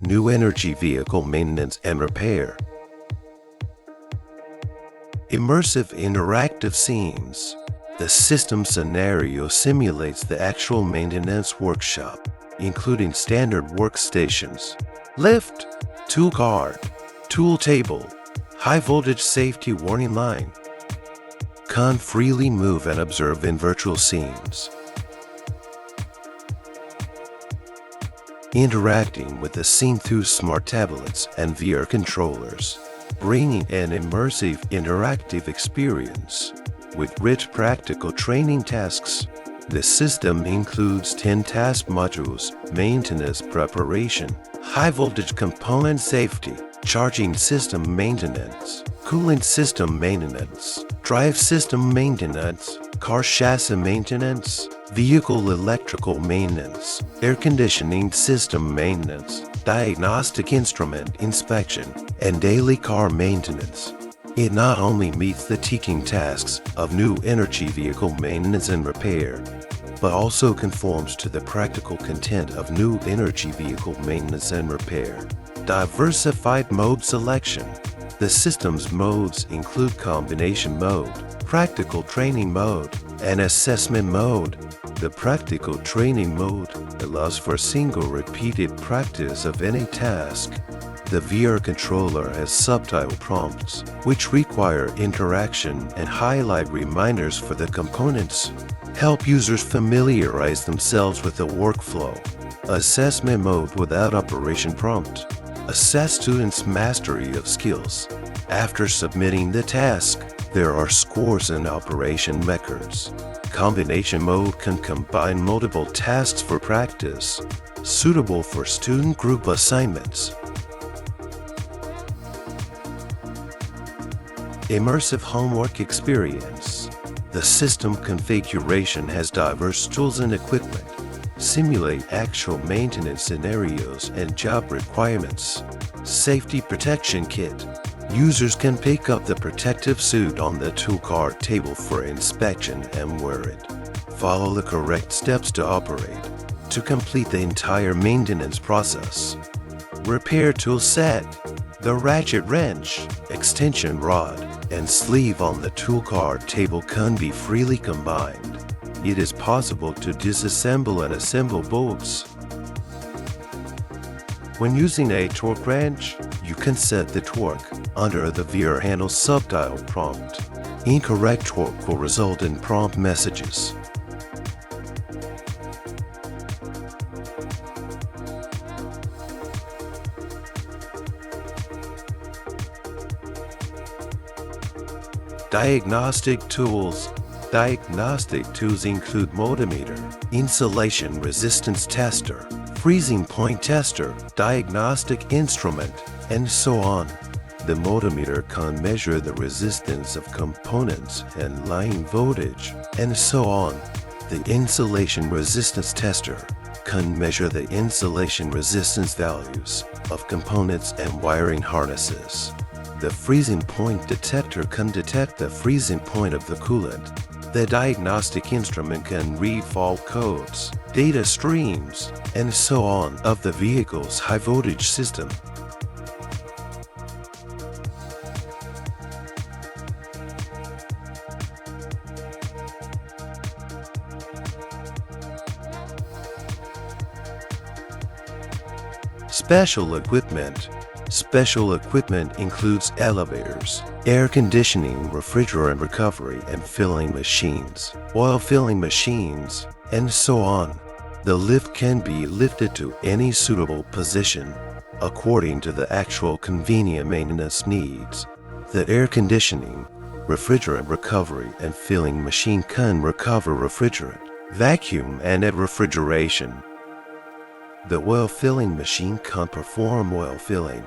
New energy vehicle maintenance and repair. Immersive interactive scenes. The system scenario simulates the actual maintenance workshop, including standard workstations, lift, tool cart, tool table, high voltage safety warning line. Can freely move and observe in virtual scenes. Interacting with the scene through smart tablets and VR controllers, bringing an immersive interactive experience with rich practical training tasks. The system includes 10 task modules: maintenance preparation, high voltage component safety, charging system maintenance, cooling system maintenance, drive system maintenance, car chassis maintenance, vehicle electrical maintenance, air conditioning system maintenance, diagnostic instrument inspection, and daily car maintenance. It not only meets the teaching tasks of new energy vehicle maintenance and repair, but also conforms to the practical content of new energy vehicle maintenance and repair. Diversified mode selection. The system's modes include combination mode, practical training mode, and assessment mode. The practical training mode allows for single repeated practice of any task. The VR controller has subtitle prompts, which require interaction and highlight reminders for the components. Help users familiarize themselves with the workflow. Assessment mode without operation prompt. Assess students' mastery of skills. After submitting the task, there are scores and operation records. Combination mode can combine multiple tasks for practice, suitable for student group assignments. Immersive homework experience. The system configuration has diverse tools and equipment. Simulate actual maintenance scenarios and job requirements. Safety protection kit. Users can pick up the protective suit on the tool cart table for inspection and wear it. Follow the correct steps to operate to complete the entire maintenance process. Repair tool set. The ratchet wrench, extension rod, and sleeve on the tool cart table can be freely combined. It is possible to disassemble and assemble bolts. When using a torque wrench, you can set the torque under the VR handle subtitle prompt. Incorrect torque will result in prompt messages. Diagnostic tools. Diagnostic tools include multimeter, insulation resistance tester, freezing point tester, diagnostic instrument, and so on. The multimeter can measure the resistance of components and line voltage, and so on. The insulation resistance tester can measure the insulation resistance values of components and wiring harnesses. The freezing point detector can detect the freezing point of the coolant. The diagnostic instrument can read fault codes, data streams, and so on of the vehicle's high voltage system. Special equipment. Special equipment includes elevators, air conditioning, refrigerant recovery and filling machines, oil filling machines, and so on. The lift can be lifted to any suitable position according to the actual convenient maintenance needs. The air conditioning, refrigerant recovery and filling machine can recover refrigerant, vacuum and add refrigeration. The oil filling machine can perform oil filling.